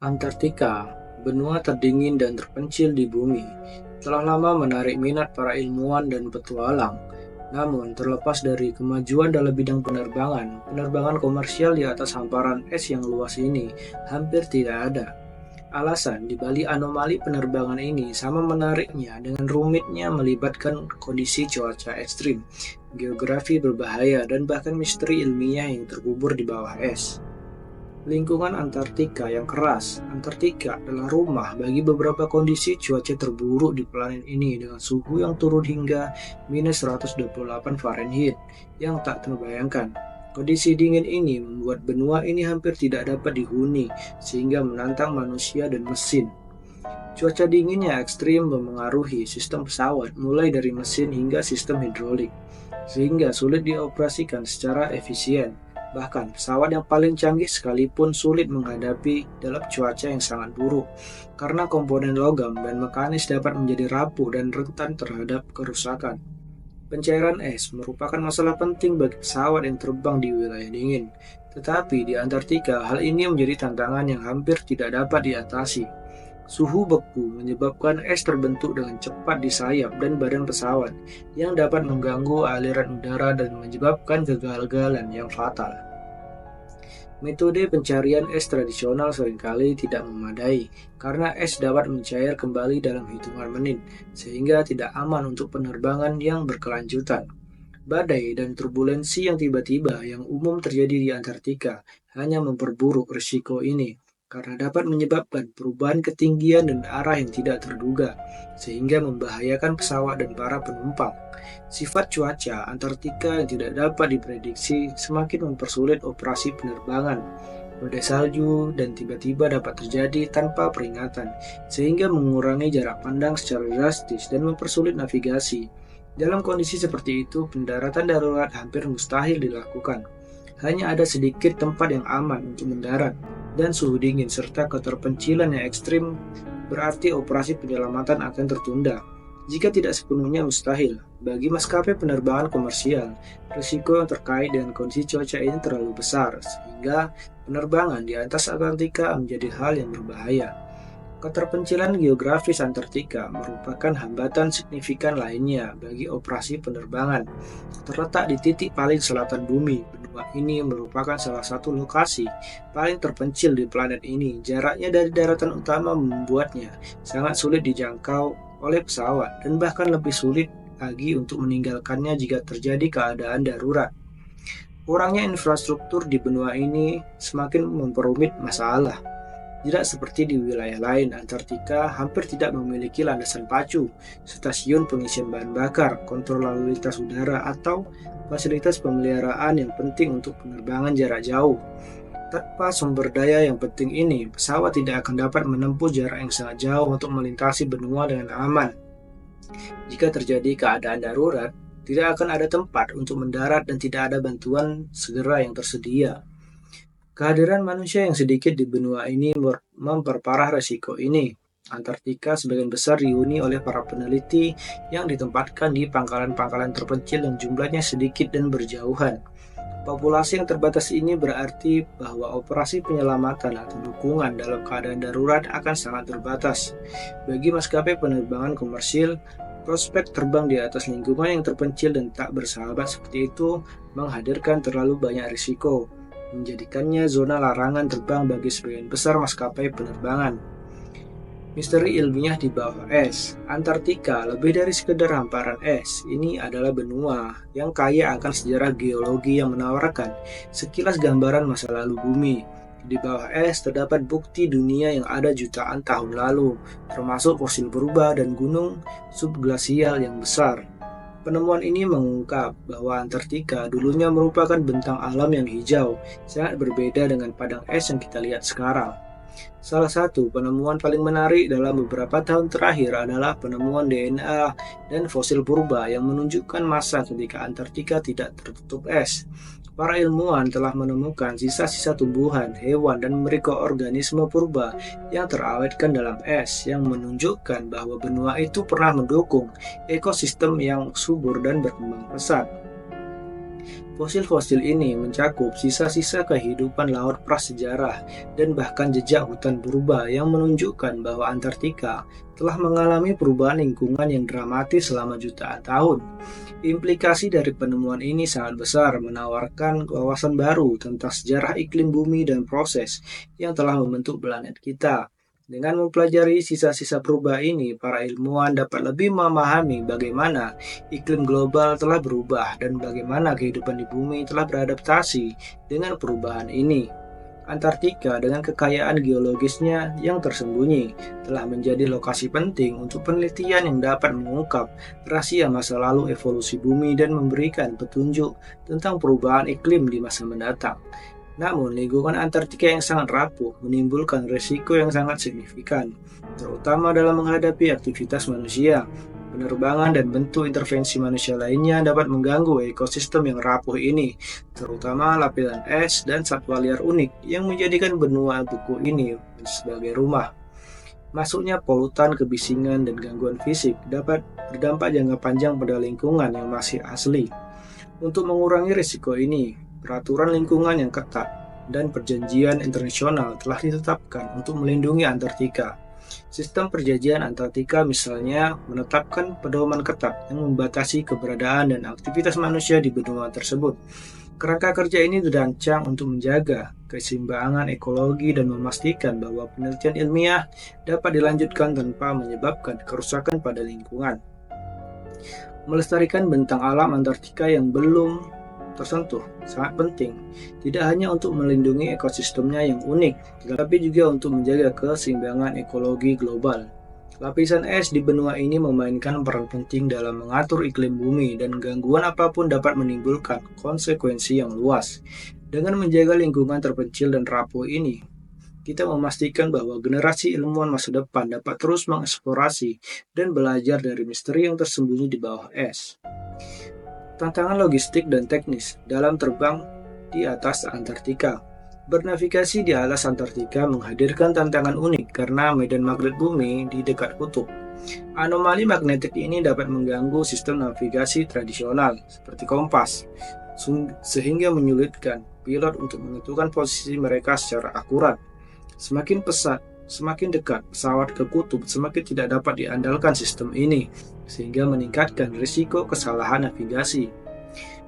Antartika, benua terdingin dan terpencil di bumi, telah lama menarik minat para ilmuwan dan petualang. Namun, terlepas dari kemajuan dalam bidang penerbangan komersial di atas hamparan es yang luas ini hampir tidak ada. Alasan di balik anomali penerbangan ini sama menariknya dengan rumitnya melibatkan kondisi cuaca ekstrim, geografi berbahaya, dan bahkan misteri ilmiah yang terkubur di bawah es. Lingkungan Antartika yang keras. Antartika adalah rumah bagi beberapa kondisi cuaca terburuk di planet ini dengan suhu yang turun hingga minus 128 Fahrenheit yang tak terbayangkan. Kondisi dingin ini membuat benua ini hampir tidak dapat dihuni sehingga menantang manusia dan mesin. Cuaca dinginnya ekstrim memengaruhi sistem pesawat mulai dari mesin hingga sistem hidrolik, sehingga sulit dioperasikan secara efisien. Bahkan pesawat yang paling canggih sekalipun sulit menghadapi dalam cuaca yang sangat buruk, karena komponen logam dan mekanis dapat menjadi rapuh dan rentan terhadap kerusakan. Pencairan es merupakan masalah penting bagi pesawat yang terbang di wilayah dingin. Tetapi di Antartika, hal ini menjadi tantangan yang hampir tidak dapat diatasi. Suhu beku menyebabkan es terbentuk dengan cepat di sayap dan badan pesawat, yang dapat mengganggu aliran udara dan menyebabkan kegagalan yang fatal. Metode pencarian es tradisional seringkali tidak memadai, karena es dapat mencair kembali dalam hitungan menit, sehingga tidak aman untuk penerbangan yang berkelanjutan. Badai dan turbulensi yang tiba-tiba yang umum terjadi di Antartika hanya memperburuk risiko ini, karena dapat menyebabkan perubahan ketinggian dan arah yang tidak terduga, sehingga membahayakan pesawat dan para penumpang. Sifat cuaca Antartika yang tidak dapat diprediksi semakin mempersulit operasi penerbangan. Badai salju dan tiba-tiba dapat terjadi tanpa peringatan, sehingga mengurangi jarak pandang secara drastis dan mempersulit navigasi. Dalam kondisi seperti itu, pendaratan darurat hampir mustahil dilakukan. Hanya ada sedikit tempat yang aman untuk mendarat, dan suhu dingin serta keterpencilan yang ekstrim berarti operasi penyelamatan akan tertunda. Jika tidak sepenuhnya mustahil, bagi maskapai penerbangan komersial, risiko yang terkait dengan kondisi cuaca ini terlalu besar, sehingga penerbangan di atas Atlantika menjadi hal yang berbahaya. Keterpencilan geografis Antartika merupakan hambatan signifikan lainnya bagi operasi penerbangan. Terletak di titik paling selatan bumi, benua ini merupakan salah satu lokasi paling terpencil di planet ini. Jaraknya dari daratan utama membuatnya sangat sulit dijangkau oleh pesawat dan bahkan lebih sulit lagi untuk meninggalkannya jika terjadi keadaan darurat. Kurangnya infrastruktur di benua ini semakin memperumit masalah. Tidak seperti di wilayah lain, Antartika hampir tidak memiliki landasan pacu, stasiun pengisian bahan bakar, kontrol lalu lintas udara, atau fasilitas pemeliharaan yang penting untuk penerbangan jarak jauh. Tanpa sumber daya yang penting ini, pesawat tidak akan dapat menempuh jarak yang sangat jauh untuk melintasi benua dengan aman. Jika terjadi keadaan darurat, tidak akan ada tempat untuk mendarat dan tidak ada bantuan segera yang tersedia. Kehadiran manusia yang sedikit di benua ini memperparah resiko ini. Antartika sebagian besar dihuni oleh para peneliti yang ditempatkan di pangkalan-pangkalan terpencil yang jumlahnya sedikit dan berjauhan. Populasi yang terbatas ini berarti bahwa operasi penyelamatan atau dukungan dalam keadaan darurat akan sangat terbatas. Bagi maskapai penerbangan komersil, prospek terbang di atas lingkungan yang terpencil dan tak bersahabat seperti itu menghadirkan terlalu banyak risiko, menjadikannya zona larangan terbang bagi sebagian besar maskapai penerbangan. Misteri ilmiah di bawah es. Antartika lebih dari sekedar hamparan es. Ini adalah benua yang kaya akan sejarah geologi yang menawarkan sekilas gambaran masa lalu bumi. Di bawah es terdapat bukti dunia yang ada jutaan tahun lalu, termasuk fosil purba dan gunung subglasial yang besar. Penemuan ini mengungkap bahwa Antartika dulunya merupakan bentang alam yang hijau, sangat berbeda dengan padang es yang kita lihat sekarang. Salah satu penemuan paling menarik dalam beberapa tahun terakhir adalah penemuan DNA dan fosil purba yang menunjukkan masa ketika Antartika tidak tertutup es. Para ilmuwan telah menemukan sisa-sisa tumbuhan, hewan, dan mikroorganisme purba yang terawetkan dalam es, yang menunjukkan bahwa benua itu pernah mendukung ekosistem yang subur dan berkembang pesat. Fosil-fosil ini mencakup sisa-sisa kehidupan laut prasejarah dan bahkan jejak hutan purba yang menunjukkan bahwa Antartika telah mengalami perubahan lingkungan yang dramatis selama jutaan tahun. Implikasi dari penemuan ini sangat besar, menawarkan wawasan baru tentang sejarah iklim bumi dan proses yang telah membentuk planet kita. Dengan mempelajari sisa-sisa purba ini, para ilmuwan dapat lebih memahami bagaimana iklim global telah berubah dan bagaimana kehidupan di bumi telah beradaptasi dengan perubahan ini. Antartika dengan kekayaan geologisnya yang tersembunyi telah menjadi lokasi penting untuk penelitian yang dapat mengungkap rahasia masa lalu evolusi bumi dan memberikan petunjuk tentang perubahan iklim di masa mendatang. Namun, lingkungan Antartika yang sangat rapuh menimbulkan risiko yang sangat signifikan, terutama dalam menghadapi aktivitas manusia. Penerbangan dan bentuk intervensi manusia lainnya dapat mengganggu ekosistem yang rapuh ini, terutama lapisan es dan satwa liar unik yang menjadikan benua beku ini sebagai rumah. Masuknya polutan, kebisingan, dan gangguan fisik dapat berdampak jangka panjang pada lingkungan yang masih asli. Untuk mengurangi risiko ini, peraturan lingkungan yang ketat dan perjanjian internasional telah ditetapkan untuk melindungi Antartika. Sistem perjanjian Antartika misalnya menetapkan pedoman ketat yang membatasi keberadaan dan aktivitas manusia di benua tersebut. Kerangka kerja ini dirancang untuk menjaga keseimbangan ekologi dan memastikan bahwa penelitian ilmiah dapat dilanjutkan tanpa menyebabkan kerusakan pada lingkungan. Melestarikan bentang alam Antartika yang belum tersentuh sangat penting, tidak hanya untuk melindungi ekosistemnya yang unik, tetapi juga untuk menjaga keseimbangan ekologi global. Lapisan es di benua ini memainkan peran penting dalam mengatur iklim bumi dan gangguan apapun dapat menimbulkan konsekuensi yang luas. Dengan menjaga lingkungan terpencil dan rapuh ini, kita memastikan bahwa generasi ilmuwan masa depan dapat terus mengeksplorasi dan belajar dari misteri yang tersembunyi di bawah es. Tantangan logistik dan teknis dalam terbang di atas Antartika. Bernavigasi di atas Antartika menghadirkan tantangan unik karena medan magnet bumi di dekat kutub. Anomali magnetik ini dapat mengganggu sistem navigasi tradisional seperti kompas, sehingga menyulitkan pilot untuk menentukan posisi mereka secara akurat. Semakin dekat pesawat ke kutub, semakin tidak dapat diandalkan sistem ini, sehingga meningkatkan risiko kesalahan navigasi.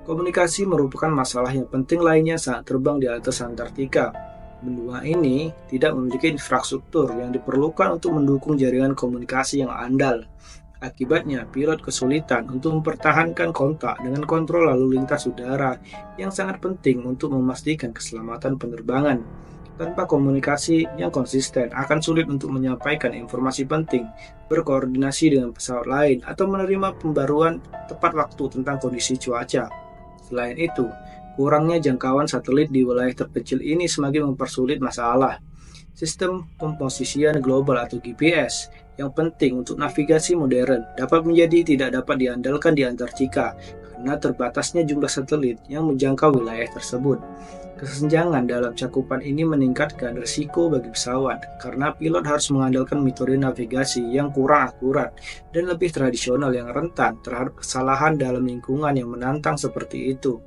Komunikasi merupakan masalah yang penting lainnya saat terbang di atas Antartika. Benua ini tidak memiliki infrastruktur yang diperlukan untuk mendukung jaringan komunikasi yang andal. Akibatnya, pilot kesulitan untuk mempertahankan kontak dengan kontrol lalu lintas udara yang sangat penting untuk memastikan keselamatan penerbangan. Tanpa komunikasi yang konsisten, akan sulit untuk menyampaikan informasi penting, berkoordinasi dengan pesawat lain, atau menerima pembaruan tepat waktu tentang kondisi cuaca. Selain itu, kurangnya jangkauan satelit di wilayah terpencil ini semakin mempersulit masalah. Sistem pemposisian global atau GPS yang penting untuk navigasi modern dapat menjadi tidak dapat diandalkan di Antartika karena terbatasnya jumlah satelit yang menjangkau wilayah tersebut. Kesenjangan dalam cakupan ini meningkatkan risiko bagi pesawat karena pilot harus mengandalkan metode navigasi yang kurang akurat dan lebih tradisional yang rentan terhadap kesalahan dalam lingkungan yang menantang seperti itu.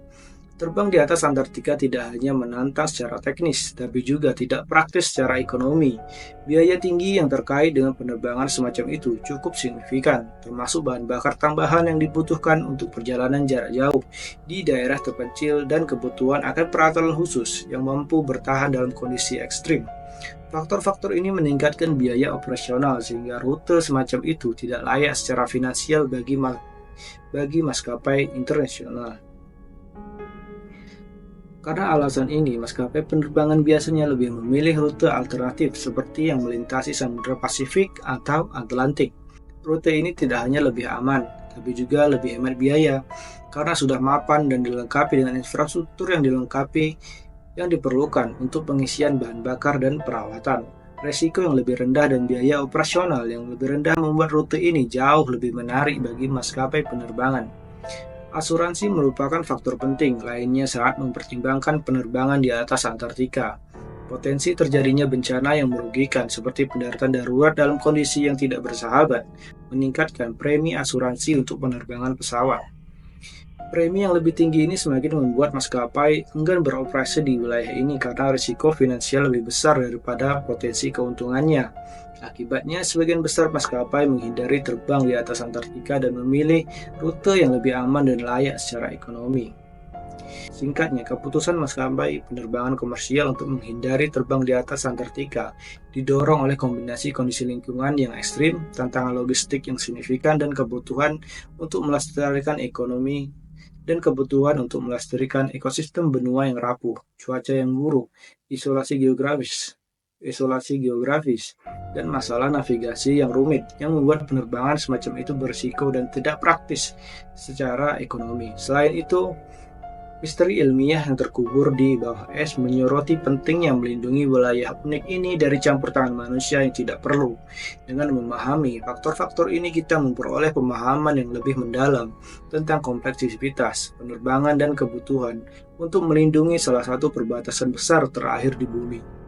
Terbang di atas Antartika tidak hanya menantang secara teknis, tapi juga tidak praktis secara ekonomi. Biaya tinggi yang terkait dengan penerbangan semacam itu cukup signifikan, termasuk bahan bakar tambahan yang dibutuhkan untuk perjalanan jarak jauh di daerah terpencil dan kebutuhan akan peralatan khusus yang mampu bertahan dalam kondisi ekstrim. Faktor-faktor ini meningkatkan biaya operasional sehingga rute semacam itu tidak layak secara finansial bagi maskapai internasional. Karena alasan ini, maskapai penerbangan biasanya lebih memilih rute alternatif seperti yang melintasi Samudra Pasifik atau Atlantik. Rute ini tidak hanya lebih aman, tapi juga lebih hemat biaya karena sudah mapan dan dilengkapi dengan infrastruktur yang diperlukan untuk pengisian bahan bakar dan perawatan. Resiko yang lebih rendah dan biaya operasional yang lebih rendah membuat rute ini jauh lebih menarik bagi maskapai penerbangan. Asuransi merupakan faktor penting lainnya saat mempertimbangkan penerbangan di atas Antartika. Potensi terjadinya bencana yang merugikan seperti pendaratan darurat dalam kondisi yang tidak bersahabat, meningkatkan premi asuransi untuk penerbangan pesawat. Premi yang lebih tinggi ini semakin membuat maskapai enggan beroperasi di wilayah ini karena risiko finansial lebih besar daripada potensi keuntungannya. Akibatnya, sebagian besar maskapai menghindari terbang di atas Antartika dan memilih rute yang lebih aman dan layak secara ekonomi. Singkatnya, keputusan maskapai penerbangan komersial untuk menghindari terbang di atas Antartika didorong oleh kombinasi kondisi lingkungan yang ekstrim, tantangan logistik yang signifikan, dan kebutuhan untuk melestarikan ekonomi dan kebutuhan untuk melestarikan ekosistem benua yang rapuh, cuaca yang buruk, isolasi geografis, dan masalah navigasi yang rumit yang membuat penerbangan semacam itu berisiko dan tidak praktis secara ekonomi. Selain itu, misteri ilmiah yang terkubur di bawah es menyoroti pentingnya melindungi wilayah unik ini dari campur tangan manusia yang tidak perlu. Dengan memahami faktor-faktor ini, kita memperoleh pemahaman yang lebih mendalam tentang kompleksitas penerbangan dan kebutuhan untuk melindungi salah satu perbatasan besar terakhir di bumi.